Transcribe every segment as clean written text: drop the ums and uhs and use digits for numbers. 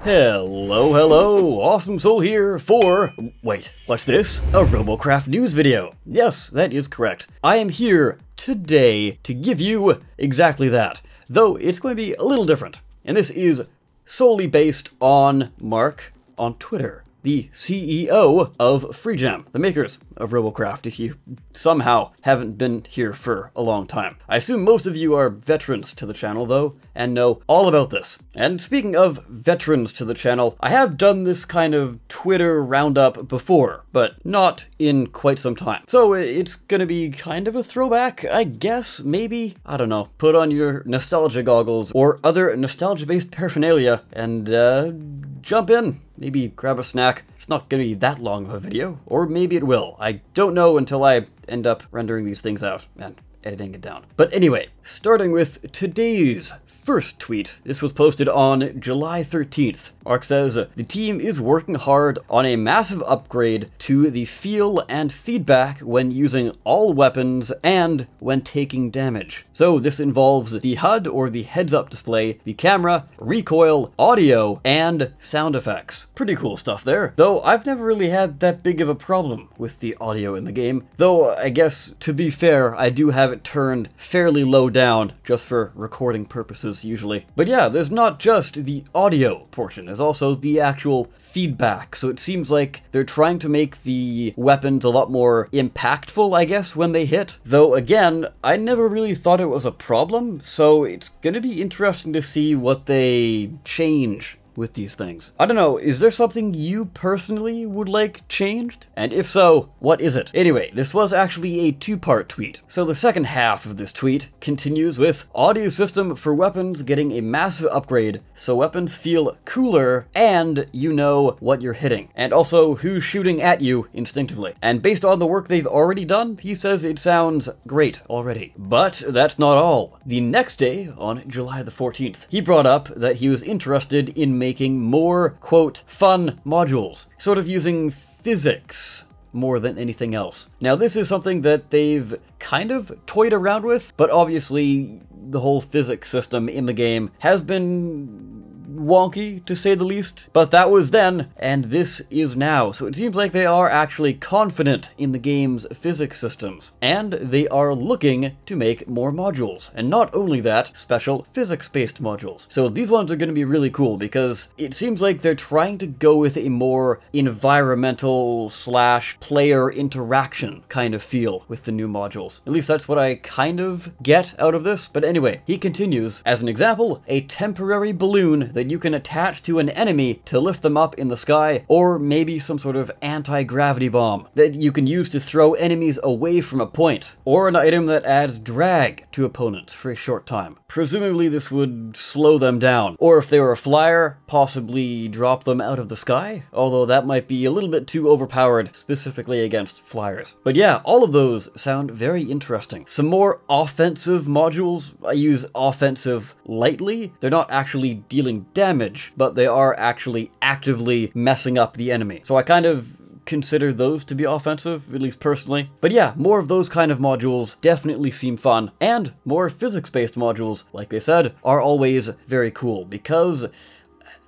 Hello, Awesome Soul here for, wait, what's this? A Robocraft news video. Yes, that is correct. I am here today to give you exactly that, though it's going to be a little different. And this is solely based on Mark on Twitter, the CEO of FreeJam, the makers of Robocraft, if you somehow haven't been here for a long time. I assume most of you are veterans to the channel, though, and know all about this. And speaking of veterans to the channel, I have done this kind of Twitter roundup before, but not in quite some time. So it's gonna be kind of a throwback, I guess, maybe? I don't know. Put on your nostalgia goggles or other nostalgia-based paraphernalia and jump in. Maybe grab a snack. It's not gonna be that long of a video, or maybe it will. I don't know until I end up rendering these things out and editing it down. But anyway, starting with today's first tweet. This was posted on July 13th. Mark says, the team is working hard on a massive upgrade to the feel and feedback when using all weapons and when taking damage. So this involves the HUD or the heads-up display, the camera, recoil, audio, and sound effects. Pretty cool stuff there. Though I've never really had that big of a problem with the audio in the game. Though I guess, to be fair, I do have it turned fairly low down just for recording purposes usually. But yeah, there's not just the audio portion. There's also the actual feedback, so it seems like they're trying to make the weapons a lot more impactful, I guess, when they hit. Though, again, I never really thought it was a problem, so it's gonna be interesting to see what they change with these things. I don't know, is there something you personally would like changed? And if so, what is it? Anyway, this was actually a two-part tweet. So the second half of this tweet continues with audio system for weapons getting a massive upgrade so weapons feel cooler and you know what you're hitting. And also who's shooting at you instinctively. And based on the work they've already done, he says it sounds great already. But that's not all. The next day, on July the 14th, he brought up that he was interested in making more, quote, fun modules, sort of using physics more than anything else. Now, this is something that they've kind of toyed around with, but obviously the whole physics system in the game has been wonky, to say the least. But that was then, and this is now. So it seems like they are actually confident in the game's physics systems, and they are looking to make more modules. And not only that, special physics-based modules. So these ones are going to be really cool, because it seems like they're trying to go with a more environmental / player interaction kind of feel with the new modules. At least that's what I kind of get out of this. But anyway, he continues, as an example, a temporary balloon that you can attach to an enemy to lift them up in the sky, or maybe some sort of anti-gravity bomb that you can use to throw enemies away from a point, or an item that adds drag to opponents for a short time. Presumably this would slow them down, or if they were a flyer, possibly drop them out of the sky, although that might be a little bit too overpowered specifically against flyers. But yeah, all of those sound very interesting. Some more offensive modules. I use offensive lightly. They're not actually dealing damage, but they are actually actively messing up the enemy. So I kind of consider those to be offensive, at least personally. But yeah, more of those kind of modules definitely seem fun, and more physics-based modules, like they said, are always very cool, because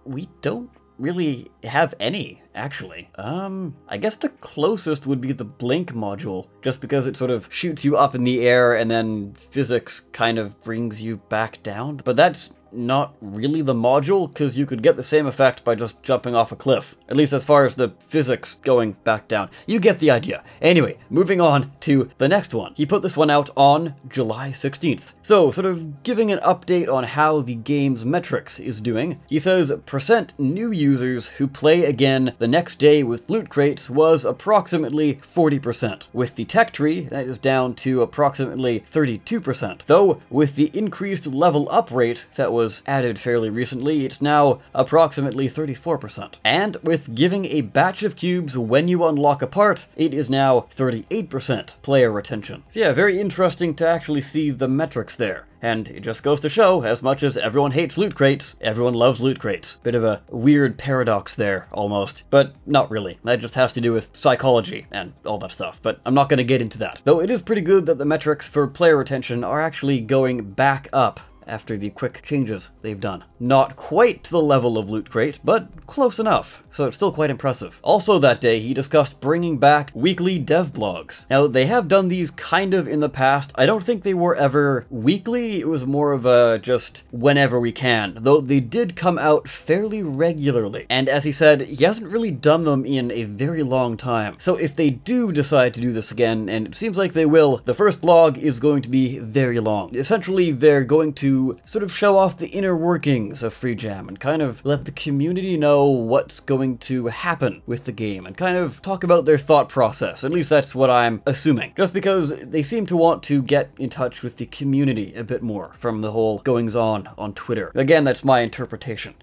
we don't really have any, actually. I guess the closest would be the blink module, just because it sort of shoots you up in the air and then physics kind of brings you back down. But that's not really the module, because you could get the same effect by just jumping off a cliff. At least as far as the physics going back down. You get the idea. Anyway, moving on to the next one. He put this one out on July 16th. So, sort of giving an update on how the game's metrics is doing. He says, % new users who play again the next day with loot crates was approximately 40%. With the tech tree, that is down to approximately 32%. Though, with the increased level up rate that was added fairly recently, it's now approximately 34%. And with giving a batch of cubes when you unlock a part, it is now 38% player retention. So yeah, very interesting to actually see the metrics there. And it just goes to show, as much as everyone hates loot crates, everyone loves loot crates. Bit of a weird paradox there, almost. But not really. That just has to do with psychology and all that stuff. But I'm not going to get into that. Though it is pretty good that the metrics for player retention are actually going back up after the quick changes they've done. Not quite to the level of Loot Crate, but close enough, so it's still quite impressive. Also that day, he discussed bringing back weekly dev blogs. Now, they have done these kind of in the past. I don't think they were ever weekly. It was more of a just whenever we can, though they did come out fairly regularly. And as he said, he hasn't really done them in a very long time. So if they do decide to do this again, and it seems like they will, the first blog is going to be very long. Essentially, they're going to sort of show off the inner workings of Free Jam and kind of let the community know what's going to happen with the game and kind of talk about their thought process. At least that's what I'm assuming. Just because they seem to want to get in touch with the community a bit more from the whole goings-on on Twitter. Again, that's my interpretation.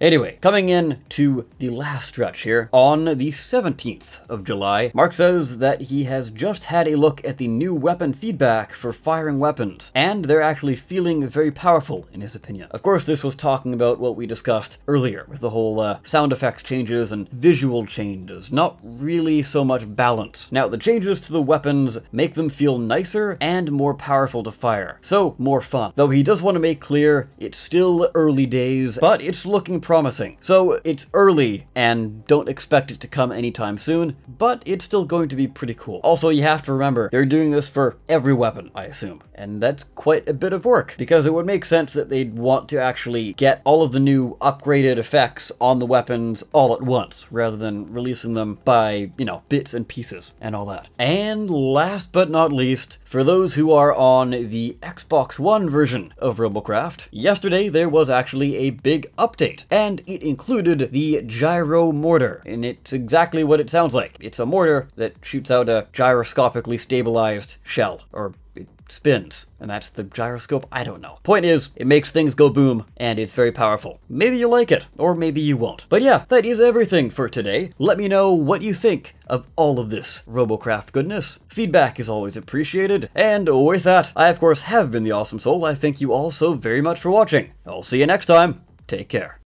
Anyway, coming in to the last stretch here, on the 17th of July, Mark says that he has just had a look at the new weapon feedback for firing weapons, and they're actually feeling very powerful, in his opinion. Of course, this was talking about what we discussed earlier, with the whole sound effects changes and visual changes, not really so much balance. Now, the changes to the weapons make them feel nicer and more powerful to fire, so more fun. Though he does want to make clear, it's still early days, but it's looking promising. So it's early and don't expect it to come anytime soon, but it's still going to be pretty cool. Also, you have to remember, they're doing this for every weapon, I assume. And that's quite a bit of work, because it would make sense that they'd want to actually get all of the new upgraded effects on the weapons all at once, rather than releasing them by, you know, bits and pieces and all that. And last but not least, for those who are on the Xbox One version of Robocraft, yesterday there was actually a big update, and it included the gyro mortar, and it's exactly what it sounds like. It's a mortar that shoots out a gyroscopically stabilized shell, or it spins, and that's the gyroscope? I don't know. Point is, it makes things go boom, and it's very powerful. Maybe you like it, or maybe you won't. But yeah, that is everything for today. Let me know what you think of all of this Robocraft goodness. Feedback is always appreciated, and with that, I of course have been the Awesome Soul. I thank you all so very much for watching. I'll see you next time. Take care.